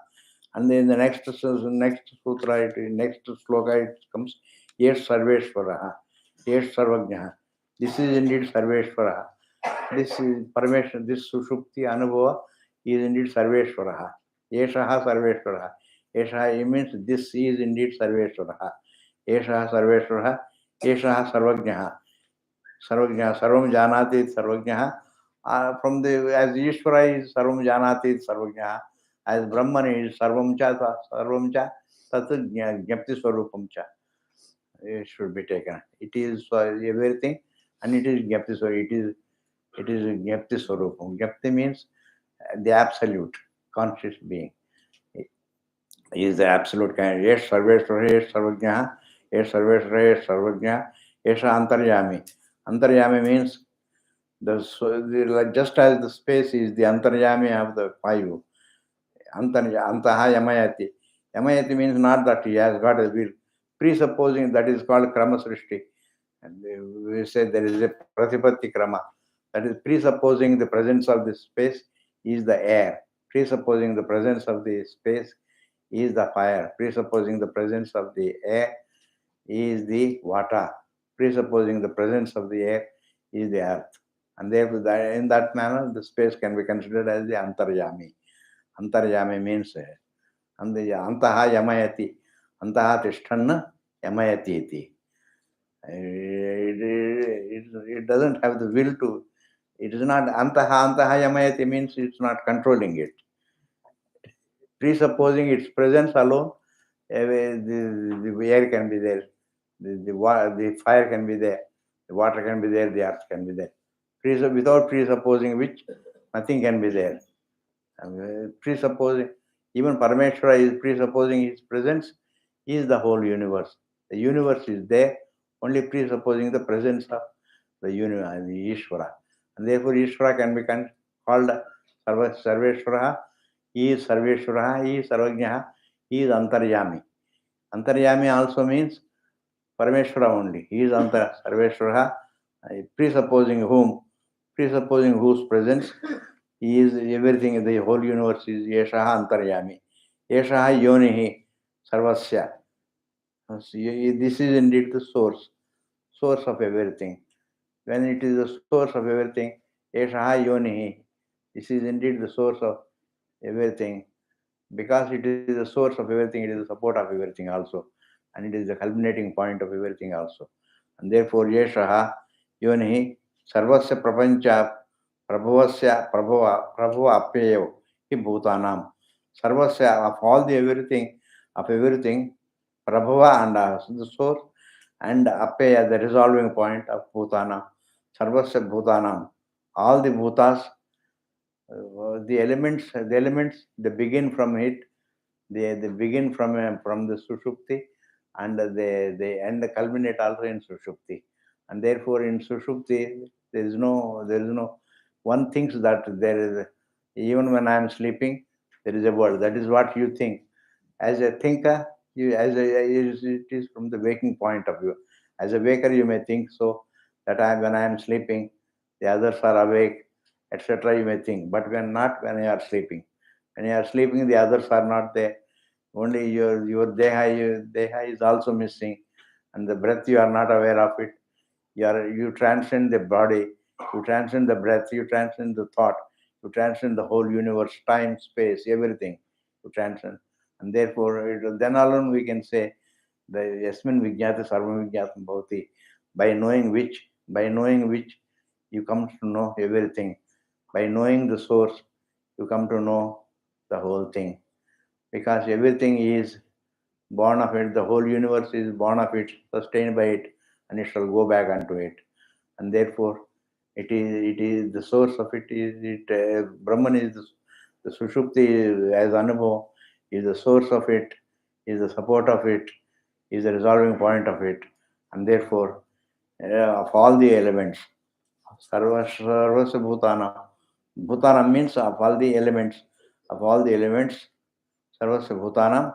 And then the next sutra, next sloka, it comes Yesh Sarveshwaraha, Yesh Sarvajnaha. This is indeed Sarveshwaraha. This is Parameshwar, this Sushupti Anubhava he is indeed Sarveshwaraha. Eshaha Sarveshwaraha. Eshaha means this is indeed Sarveshwaraha. Eshaha Sarveshwaraha. Eshaha Sarvajnaha. Sarvajnaha. Sarvam Janati Sarvajnaha. From the as Ishvara is Sarvam Janati Sarvajnaha, as Brahman is Sarvam Cha Tat Jnapti Swarupam Cha. It should be taken. It is everything, and it is Jnapti Swarupam. It is Jnapti Swarupam. Jnapti means the absolute conscious being. He is the absolute kind. Yes, Sarveshwara, yes, Sarvajnaha, yes, Sarveshwara, yes, Sarvajnaha, yes, Antaryami. Antaryami means just as the space is the Antaryami of the five. Antaha Yamayati. Yamayati means not that he has got a will. Presupposing that is called Krama Srishti. And we say there is a Pratipatti Krama. That is presupposing the presence of the space is the air. Presupposing the presence of the space is the fire. Presupposing the presence of the air is the water. Presupposing the presence of the air is the earth. And therefore, in that manner, the space can be considered as the Antaryami. Antaryami means Antaha Yamayati. Antaha Tishtanna Yamayati iti. It doesn't have the will to. It is not Antaha Yamayati means it's not controlling it. Presupposing its presence alone, the air can be there, the fire can be there, the water can be there, the earth can be there. Without presupposing which, nothing can be there. Presupposing, even Parameshwara is presupposing his presence, is the whole universe. The universe is there, only presupposing the presence of the universe, the Ishvara. And therefore, Ishvara can be called Sarveshwara. He is Sarveshwara, he is Sarvajnaha, he is Antaryami. Antaryami also means Parameshwara only. He is Sarveshwara, presupposing whom? Presupposing whose presence he is everything, the whole universe is Yeshaha Antaryami. Yeshaha Yonihi Sarvasya. This is indeed the source of everything. When it is the source of everything, Yeshaha Yonihi. This is indeed the source of everything. Because it is the source of everything, it is the support of everything also. And it is the culminating point of everything also. And therefore, Yeshaha Yonihi Sarvasya Prapancha Prabhavasya Prabhava Apyayo Hi Bhutanam. Sarvasya of all the everything, Prabhava and the source, and Apya, the resolving point of Bhutanam. Sarvasya Bhutanam. All the Bhutas, the elements, they begin from it. They begin from the Sushupti, and they end culminate also in Sushupti. And therefore, in Sushupti, there is no one thinks that there is even when I am sleeping, there is a world. That is what you think. As a thinker, it is from the waking point of view. As a waker, you may think so that when I am sleeping, the others are awake, etc. You may think, but when you are sleeping. When you are sleeping, the others are not there. Only your deha is also missing, and the breath you are not aware of it. You transcend the body, you transcend the breath, you transcend the thought, you transcend the whole universe, time, space, everything. You transcend, and therefore then alone we can say the Yasmin Vijnata Sarvam Vijnatam Bhavati. By knowing which you come to know everything. By knowing the source, you come to know the whole thing. Because everything is born of it, the whole universe is born of it, sustained by it, and it shall go back unto it. And therefore, it is the source of it. Brahman is the Sushupti as Anubhav, is the source of it, is the support of it, is the resolving point of it. And therefore, of all the elements, Sarvasya Bhutana. Bhutana means of all the elements, Sarvasya Bhutanam,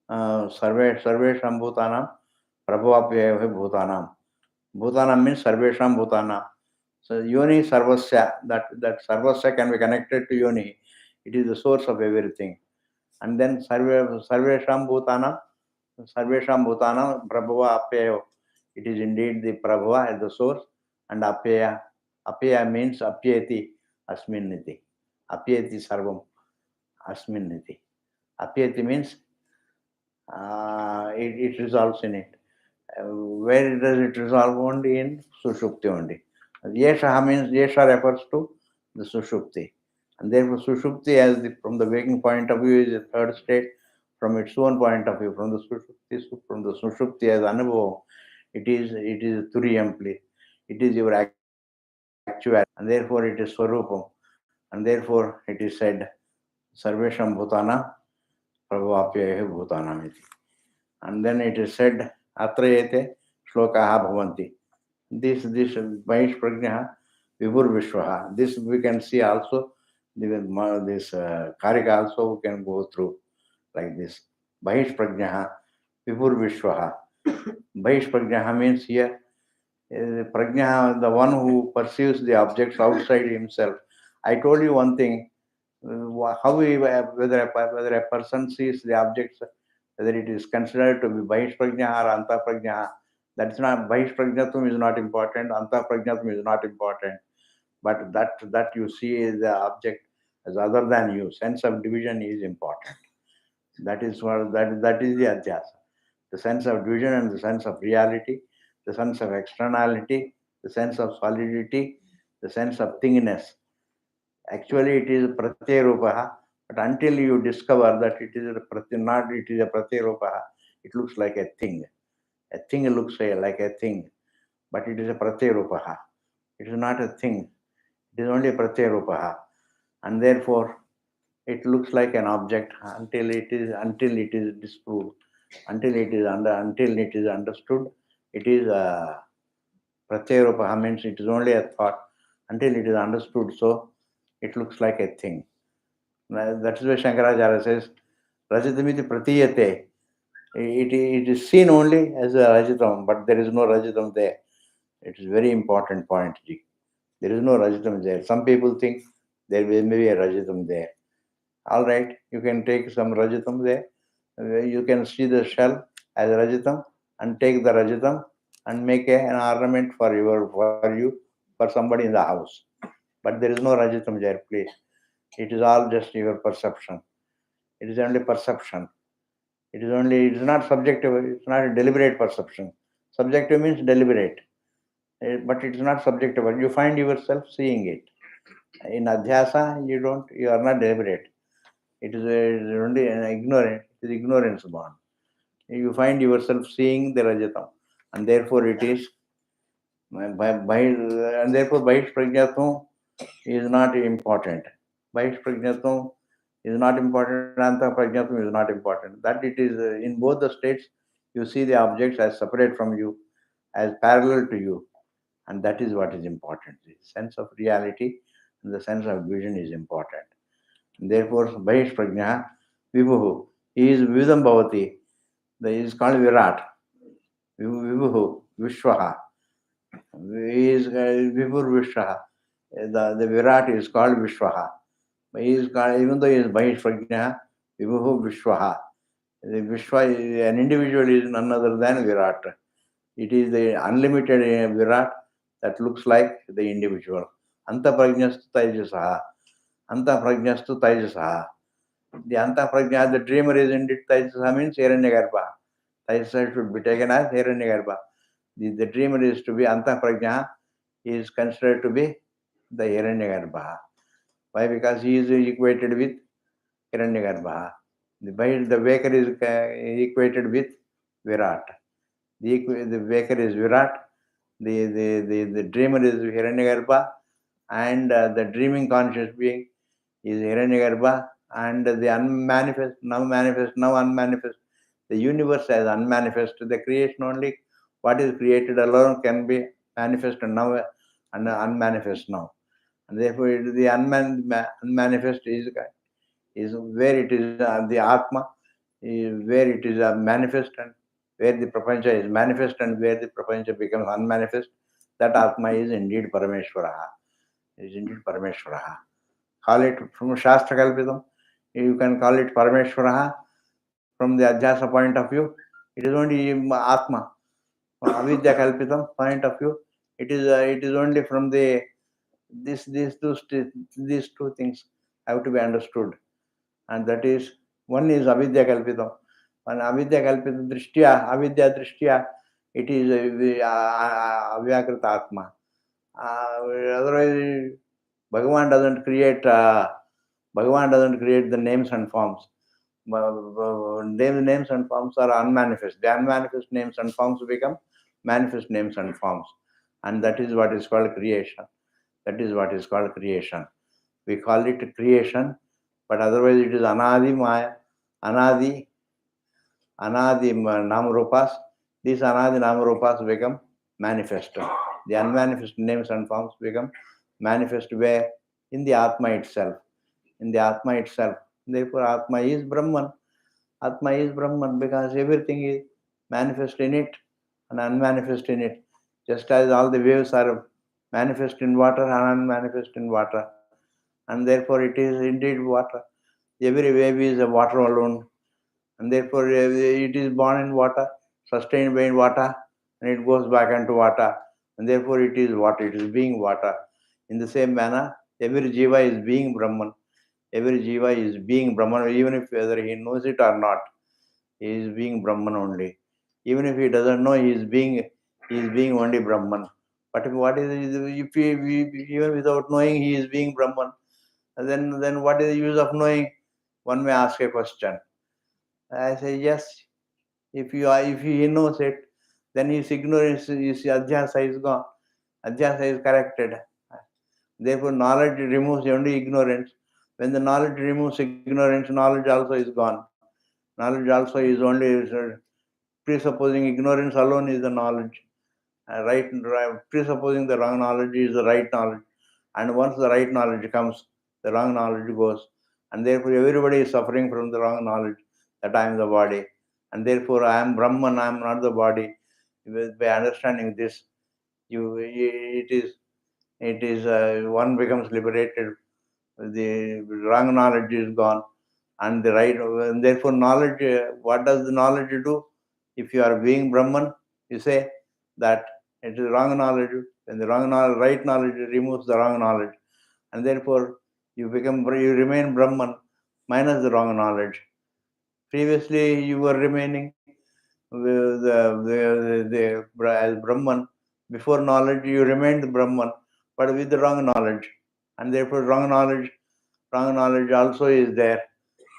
Sarvesham Bhutanam, Prabhavapya Bhutanam. Bhutanam means Sarvesham Bhutanam. So Yoni Sarvasya, that Sarvasya can be connected to Yoni. It is the source of everything. And then Sarvesham Bhutanam, Prabhava Apyayo. It is indeed the Prabhava as the source, and Apyaya. Apyaya means Apyeti Asminniti. Apyeti sarvam asmin iti. Apyeti means it resolves in it. Where does it resolve? Only in Sushupti only. Yesha means Yesha refers to the Sushupti. And therefore Sushupti from the waking point of view is a third state. From its own point of view, from the Sushupti as Anubhav, it is Turiyam, it is your actuality, and therefore it is Swarupam. And therefore it is said, Sarvesham Bhutana Prabhapyahe Bhutanamiti. And then it is said, Atrayete Shlokaha Bhavanti. This Mahesh Prajna Vibhur Vishwaha. This we can see also, this Karika also we can go through like this. Mahesh Prajna Vibhur Vishwaha. Mahesh Prajna means here, Prajna, the one who perceives the objects outside himself. I told you one thing, whether a person sees the objects, whether it is considered to be Bahish Prajna or Anta Prajna, that's not, Bahish Prajnatum is not important, Anta Prajnatum is not important, but that you see the object as other than you, sense of division is important. That is what that is the adhyasa. The sense of division and the sense of reality, the sense of externality, the sense of solidity, the sense of thingness. Actually, it is pratyarupaha, but until you discover that it is not, it is a pratyarupaha, it looks like a thing. A thing looks like a thing, but it is a pratyarupaha. It is not a thing. It is only a pratyarupaha, and therefore it looks like an object until it is disproved, until it is understood. It is pratyarupaha means it is only a thought until it is understood. So it looks like a thing. That is why Shankaracharya says, Rajitamiti pratiyate. It is seen only as a Rajitam, but there is no Rajitam there. It is very important point, Ji. There is no Rajitam there. Some people think there may be a Rajitam there. All right, you can take some Rajitam there. You can see the shell as Rajitam and take the Rajitam and make an ornament for you, for somebody in the house. But there is no Rajitam there, please. It is all just your perception. It is only perception. It is not subjective, it's not a deliberate perception. Subjective means deliberate, but it is not subjective. You find yourself seeing it. In adhyasa, you are not deliberate. It is only an ignorant, it is ignorance born. You find yourself seeing the rajatam, and therefore it is, and therefore Bahish Prajnatum is not important. Bahish Prajnatum is not important, Anta Prajnatum is not important. That it is in both the states, you see the objects as separate from you, as parallel to you, and that is what is important. The sense of reality and the sense of vision is important. And therefore, Bahish Prajna, Vibhu, he is Vidam Bhavati, he is called Virat. Vibhu, Vishwaha, he is Vibhur Vishwaha. The Virat is called Vishwaha. He is called, even though he is Bahish Prajna, Vibhu Vishwaha. The Vishwa, an individual is none other than Virat. It is the unlimited Virat that looks like the individual. Anta Prajnastu Taijasaha. Anta Prajnastu Taijasaha. The Anta Prajna, the dreamer is indeed Taijasaha means Hiranyagarbha. Taijasaha should be taken as Hiranyagarbha. The dreamer is to be Anta Prajna, he is considered to be the Hiranyagarbha. Why? Because he is equated with Hiranyagarbha. The waker is equated with Virat. The waker is Virat. The dreamer is Hiranyagarbha, and the dreaming conscious being is Hiranyagarbha, and the unmanifest, now unmanifest. The universe as unmanifest. The creation only, what is created alone can be manifest now and unmanifest now. And therefore, the unmanifest is where it is the Atma, is where it is manifest, and where the Prapancha is manifest and where the Prapancha becomes unmanifest. That Atma is indeed Parameshwaraha. Is indeed Parameshwaraha. Call it from Shastra Kalpitam. You can call it Parameshwaraha. From the Adhyasa point of view, it is only Atma. From Avidya Kalpitam point of view, it is only from the these two things. have to be understood. And that is, one is avidya kalpitam. And avidya kalpitam drishtya, avidya drishtya, it is avyakrita atma. Otherwise, Bhagavan doesn't create the names and forms. Names and forms are unmanifest. The unmanifest names and forms become manifest names and forms. And that is what is called creation. That is what is called creation. We call it creation, but otherwise it is anadi maya, anadi namarupas. These anadi namarupas become manifest. The unmanifest names and forms become manifest where? In the Atma itself. In the Atma itself. Therefore, Atma is Brahman. Atma is Brahman because everything is manifest in it and unmanifest in it. Just as all the waves are manifest in water and unmanifest in water. And therefore, it is indeed water. Every wave is a water alone. And therefore, it is born in water, sustained by water, and it goes back into water. And therefore, it is water. It is being water. In the same manner, every jiva is being Brahman. Every jiva is being Brahman, even if whether he knows it or not. He is being Brahman only. Even if he doesn't know, he is being only Brahman. But what is, if he, even without knowing he is being Brahman, then what is the use of knowing? One may ask a question. I say yes. If he knows it, then his ignorance, his adhyasa is gone. Adhyasa is corrected. Therefore, knowledge removes only ignorance. When the knowledge removes ignorance, knowledge also is gone. Knowledge also is only presupposing ignorance alone is the knowledge. Right, presupposing the wrong knowledge is the right knowledge. And once the right knowledge comes, the wrong knowledge goes. And therefore, everybody is suffering from the wrong knowledge that I am the body. And therefore, I am Brahman, I am not the body. By understanding this, it is one becomes liberated. The wrong knowledge is gone, and the right. And therefore, knowledge. What does the knowledge do? If you are being Brahman, you say that it is wrong knowledge. And the right knowledge removes the wrong knowledge, and therefore you remain Brahman minus the wrong knowledge. Previously, you were remaining as Brahman. Before knowledge, you remained Brahman, but with the wrong knowledge, and therefore wrong knowledge also is there.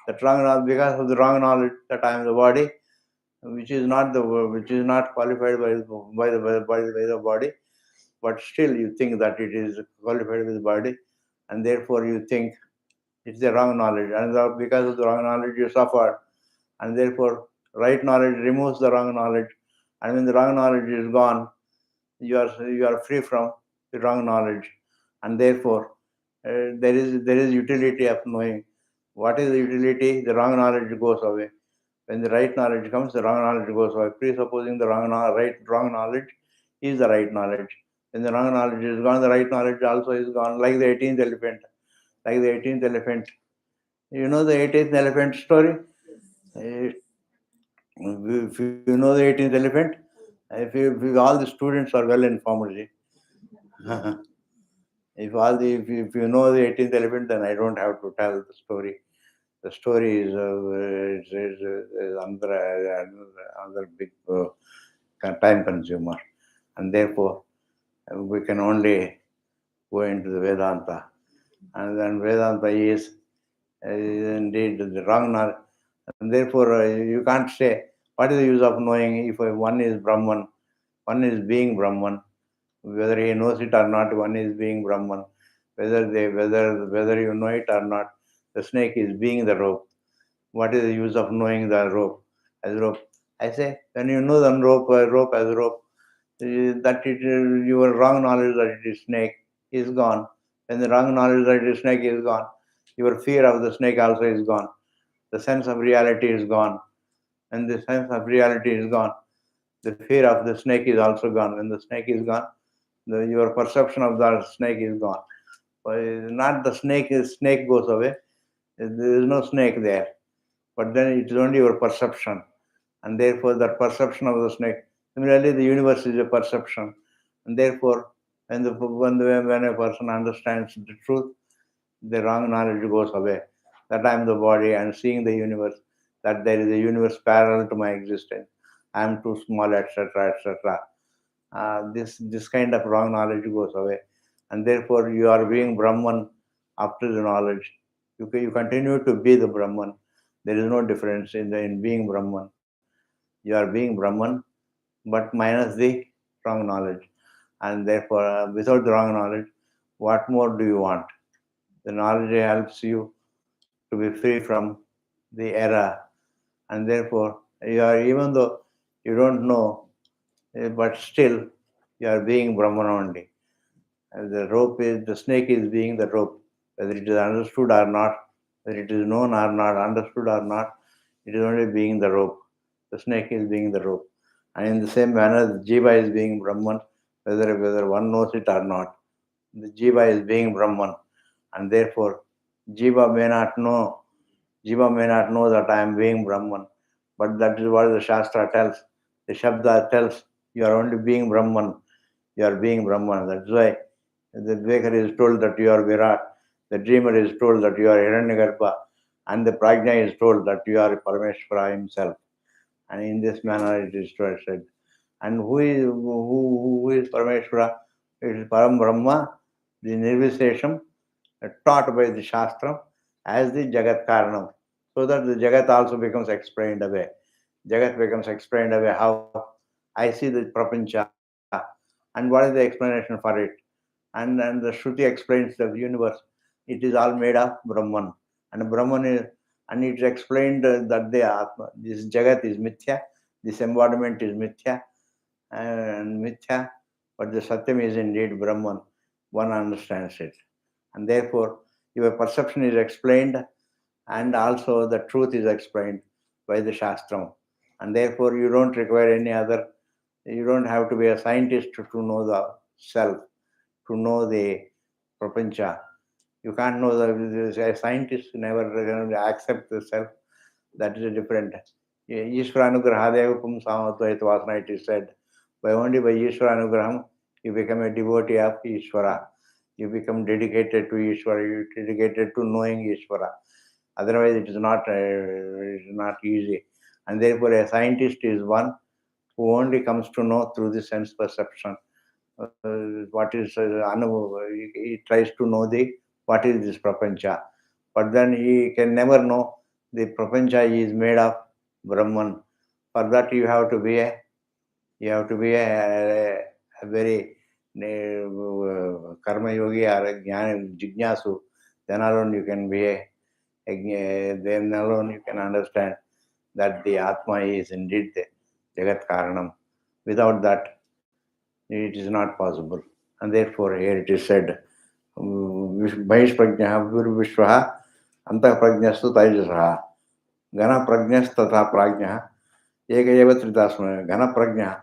That wrong knowledge, because of the wrong knowledge that I am the body, which is not qualified by the body, but still you think that it is qualified with the body, and therefore you think it's the wrong knowledge, and because of the wrong knowledge you suffer, and therefore right knowledge removes the wrong knowledge, and when the wrong knowledge is gone, you are free from the wrong knowledge, and therefore there is utility of knowing. What is the utility? The wrong knowledge goes away. When the right knowledge comes, the wrong knowledge goes away. Presupposing the wrong knowledge is the right knowledge. When the wrong knowledge is gone, the right knowledge also is gone. Like the 18th elephant. You know the 18th elephant story? If you know the 18th elephant, if all the students are well informed, if you know the 18th elephant, then I don't have to tell the story. The story is another big time consumer, and therefore we can only go into the Vedanta, and then Vedanta is indeed the wrong knowledge, and therefore you can't say what is the use of knowing if one is Brahman, one is being Brahman, whether he knows it or not, one is being Brahman, whether you know it or not, the snake is being the rope. What is the use of knowing the rope as rope? I say, when you know the rope as rope, that your wrong knowledge that it is snake is gone. When the wrong knowledge that it is snake is gone, your fear of the snake also is gone. The sense of reality is gone. When the sense of reality is gone, the fear of the snake is also gone. When the snake is gone, your perception of the snake is gone. Not the snake goes away. There is no snake there. But then it is only your perception. And therefore, that perception of the snake. Similarly, the universe is a perception. And therefore, when a person understands the truth, the wrong knowledge goes away, that I am the body, and seeing the universe, that there is a universe parallel to my existence, I am too small, etc., etc. This kind of wrong knowledge goes away, and therefore you are being Brahman after the knowledge. You continue to be the Brahman. There is no difference in being Brahman. You are being Brahman, but minus the wrong knowledge, and therefore without the wrong knowledge, what more do you want? The knowledge helps you to be free from the error, and therefore you are, even though you don't know, but still you are being Brahman only. And the snake is being the rope, whether it is understood or not, whether it is known or not, understood or not, it is only being the rope. The snake is being the rope. And in the same manner, the jiva is being Brahman, whether one knows it or not. The jiva is being Brahman, and therefore jiva may not know. Jiva may not know that I am being Brahman, but that is what the Shastra tells. The Shabda tells you are only being Brahman. You are being Brahman. That's why the Viveka is told that you are Virat. The dreamer is told that you are Hiranyagarbha. And the Prajna is told that you are Parameshvara himself. And in this manner it is said. And who is Parameshvara? It is Param Brahma, the Nirvisesham, taught by the Shastra as the Jagat Karanam. So that the Jagat also becomes explained away. Jagat becomes explained away how I see the Prapancha and what is the explanation for it. And the Shruti explains the universe. It is all made of Brahman. And Brahman is, and it's explained that the Atma, this Jagat is Mithya, this embodiment is Mithya, and Mithya, but the Satyam is indeed Brahman. One understands it. And therefore, your perception is explained, and also the truth is explained by the Shastram. And therefore, you don't require any other, you don't have to be a scientist to know the self, to know the prapancha. You can't know a scientist never accept the self. That is a different. Ishvaranugrahadeva Pumsamadvaita Vasana, it is said. Only by Ishvaranugraham, you become a devotee of Ishvara. You become dedicated to Ishvara. You are dedicated to knowing Ishvara. Otherwise, it is not easy. And therefore, a scientist is one who only comes to know through the sense perception. What is he tries to know the what is this prapancha, but then he can never know the prapancha is made of Brahman. For that, you have to be a very karma yogi or a jnana jignasu. Then alone you can be then alone you can understand that the Atma is indeed the Jagat Karanam. Without that, it is not possible. And therefore, here it is said, Mahesh Prajna, Guru Vishwaha, Anta Prajnastu Taijasaha, Gana Prajnas Tatha Prajna, Eka Eva Tritasma, Gana Prajna.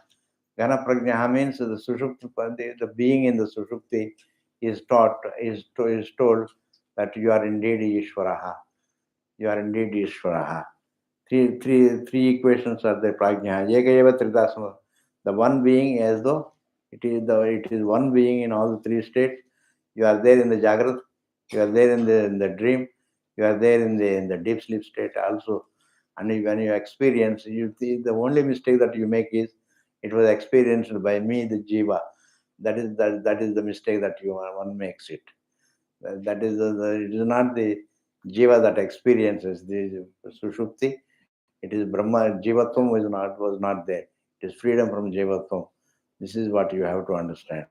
Gana Prajna means the Sushupti, the being in the Sushupti is told that you are indeed Ishvaraha. You are indeed Ishvaraha. Three equations are the Prajna. Eka Eva Tritasma. The one being as though it is one being in all the three states. You are there in the Jagrat, you are there in the dream, you are there in the deep sleep state also. And when you experience, you see the only mistake that you make is it was experienced by me, the jiva. That is the mistake that one makes it. That is it is not the jiva that experiences the sushupti. It is Brahma. Jivatvam was not there. It is freedom from jivatvam. This is what you have to understand.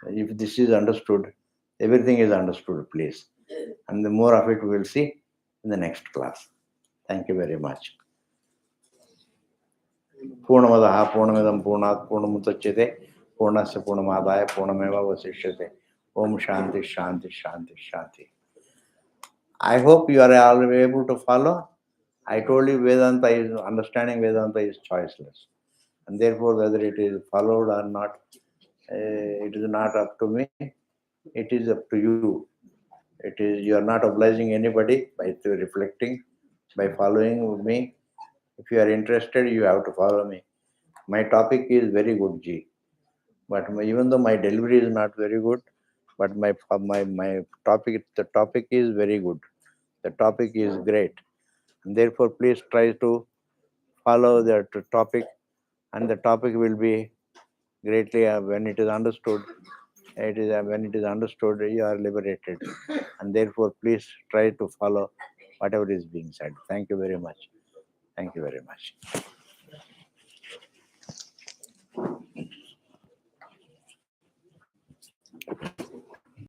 If this is understood, everything is understood, please. And the more of it we will see in the next class. Thank you very much. Purnamadaha Purnamidam Purnat Purnamutachyate Purnasya Purnamadaya Purnameva Vasishyate. Om Shanti Shanti Shanti Shanti. I hope you are all able to follow. I told you Vedanta is understanding Vedanta is choiceless. And therefore, whether it is followed or not, it is not up to me. It is up to you. It is you are not obliging anybody by reflecting, by following me. If you are interested, you have to follow me. My topic is very good, G. But even though my delivery is not very good, but my topic, the topic is very good. The topic is great. And therefore, please try to follow the topic, and the topic will be greatly when it is understood. It is when it is understood, you are liberated, and therefore, please try to follow whatever is being said. Thank you very much. Thank you very much.